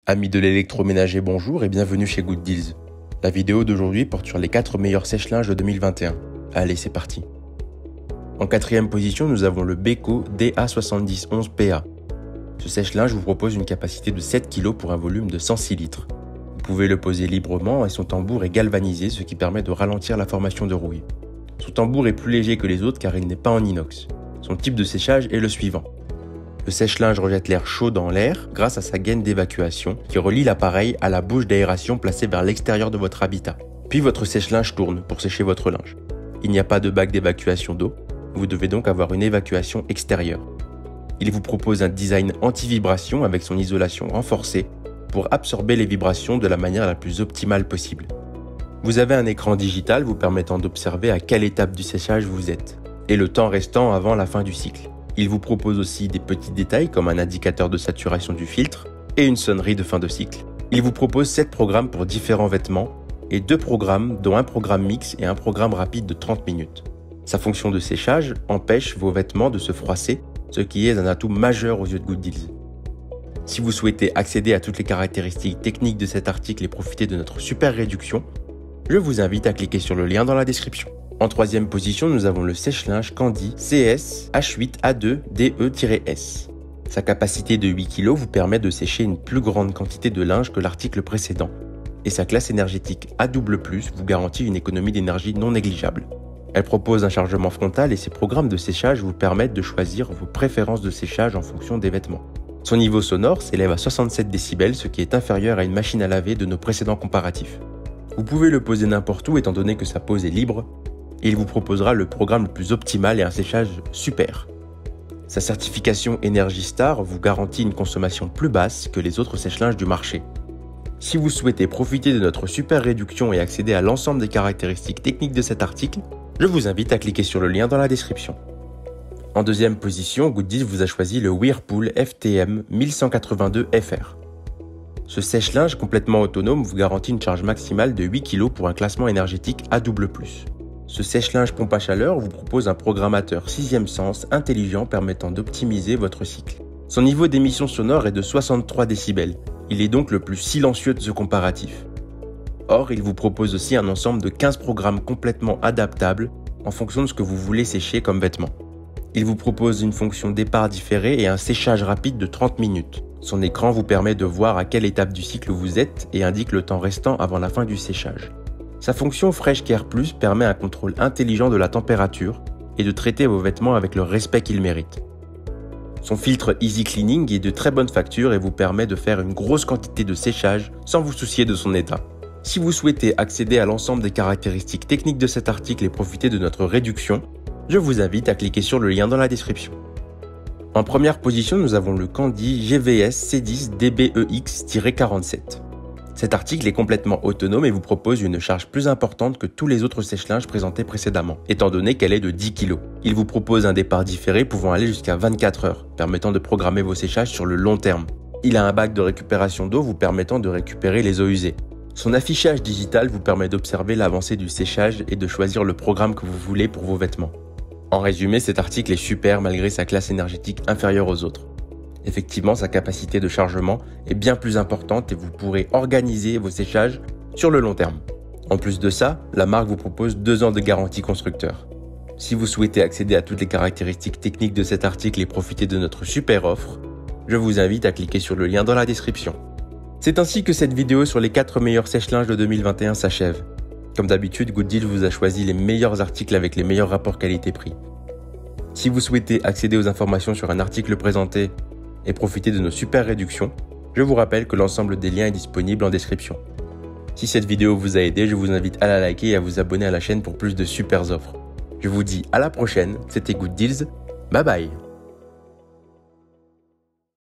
Amis de l'électroménager, bonjour et bienvenue chez Good Deals. La vidéo d'aujourd'hui porte sur les 4 meilleurs sèche-linges de 2021. Allez, c'est parti. En 4e position, nous avons le Beko DA7011PA. Ce sèche-linge vous propose une capacité de 7 kg pour un volume de 106 litres. Vous pouvez le poser librement et son tambour est galvanisé, ce qui permet de ralentir la formation de rouille. Son tambour est plus léger que les autres car il n'est pas en inox. Son type de séchage est le suivant. Le sèche-linge rejette l'air chaud dans l'air grâce à sa gaine d'évacuation qui relie l'appareil à la bouche d'aération placée vers l'extérieur de votre habitat. Puis votre sèche-linge tourne pour sécher votre linge. Il n'y a pas de bac d'évacuation d'eau, vous devez donc avoir une évacuation extérieure. Il vous propose un design anti-vibration avec son isolation renforcée pour absorber les vibrations de la manière la plus optimale possible. Vous avez un écran digital vous permettant d'observer à quelle étape du séchage vous êtes et le temps restant avant la fin du cycle. Il vous propose aussi des petits détails comme un indicateur de saturation du filtre et une sonnerie de fin de cycle. Il vous propose 7 programmes pour différents vêtements et 2 programmes dont un programme mix et un programme rapide de 30 minutes. Sa fonction de séchage empêche vos vêtements de se froisser, ce qui est un atout majeur aux yeux de Good Deals. Si vous souhaitez accéder à toutes les caractéristiques techniques de cet article et profiter de notre super réduction, je vous invite à cliquer sur le lien dans la description. En 3e position, nous avons le sèche-linge Candy CS H8A2DE-S. Sa capacité de 8 kg vous permet de sécher une plus grande quantité de linge que l'article précédent, et sa classe énergétique A++ vous garantit une économie d'énergie non négligeable. Elle propose un chargement frontal et ses programmes de séchage vous permettent de choisir vos préférences de séchage en fonction des vêtements. Son niveau sonore s'élève à 67 décibels, ce qui est inférieur à une machine à laver de nos précédents comparatifs. Vous pouvez le poser n'importe où étant donné que sa pose est libre, et il vous proposera le programme le plus optimal et un séchage super. Sa certification Energy Star vous garantit une consommation plus basse que les autres sèche-linges du marché. Si vous souhaitez profiter de notre super réduction et accéder à l'ensemble des caractéristiques techniques de cet article, je vous invite à cliquer sur le lien dans la description. En 2e position, Good Deals vous a choisi le Whirlpool FTM 1182FR. Ce sèche-linge complètement autonome vous garantit une charge maximale de 8 kg pour un classement énergétique A++. Ce sèche-linge pompe à chaleur vous propose un programmateur 6e sens intelligent permettant d'optimiser votre cycle. Son niveau d'émission sonore est de 63 décibels. Il est donc le plus silencieux de ce comparatif. Or, il vous propose aussi un ensemble de 15 programmes complètement adaptables en fonction de ce que vous voulez sécher comme vêtements. Il vous propose une fonction départ différé et un séchage rapide de 30 minutes. Son écran vous permet de voir à quelle étape du cycle vous êtes et indique le temps restant avant la fin du séchage. Sa fonction Fresh Care Plus permet un contrôle intelligent de la température et de traiter vos vêtements avec le respect qu'ils méritent. Son filtre Easy Cleaning est de très bonne facture et vous permet de faire une grosse quantité de séchage sans vous soucier de son état. Si vous souhaitez accéder à l'ensemble des caractéristiques techniques de cet article et profiter de notre réduction, je vous invite à cliquer sur le lien dans la description. En première position, nous avons le Candy GVS C10 DBEX-47. Cet article est complètement autonome et vous propose une charge plus importante que tous les autres sèche-linges présentés précédemment, étant donné qu'elle est de 10 kg. Il vous propose un départ différé pouvant aller jusqu'à 24 heures, permettant de programmer vos séchages sur le long terme. Il a un bac de récupération d'eau vous permettant de récupérer les eaux usées. Son affichage digital vous permet d'observer l'avancée du séchage et de choisir le programme que vous voulez pour vos vêtements. En résumé, cet article est super malgré sa classe énergétique inférieure aux autres. Effectivement, sa capacité de chargement est bien plus importante et vous pourrez organiser vos séchages sur le long terme. En plus de ça, la marque vous propose 2 ans de garantie constructeur. Si vous souhaitez accéder à toutes les caractéristiques techniques de cet article et profiter de notre super offre, je vous invite à cliquer sur le lien dans la description. C'est ainsi que cette vidéo sur les 4 meilleurs sèche-linges de 2021 s'achève. Comme d'habitude, Good Deals vous a choisi les meilleurs articles avec les meilleurs rapports qualité-prix. Si vous souhaitez accéder aux informations sur un article présenté et profiter de nos super réductions, je vous rappelle que l'ensemble des liens est disponible en description. Si cette vidéo vous a aidé, je vous invite à la liker et à vous abonner à la chaîne pour plus de super offres. Je vous dis à la prochaine, c'était Good Deals, bye bye.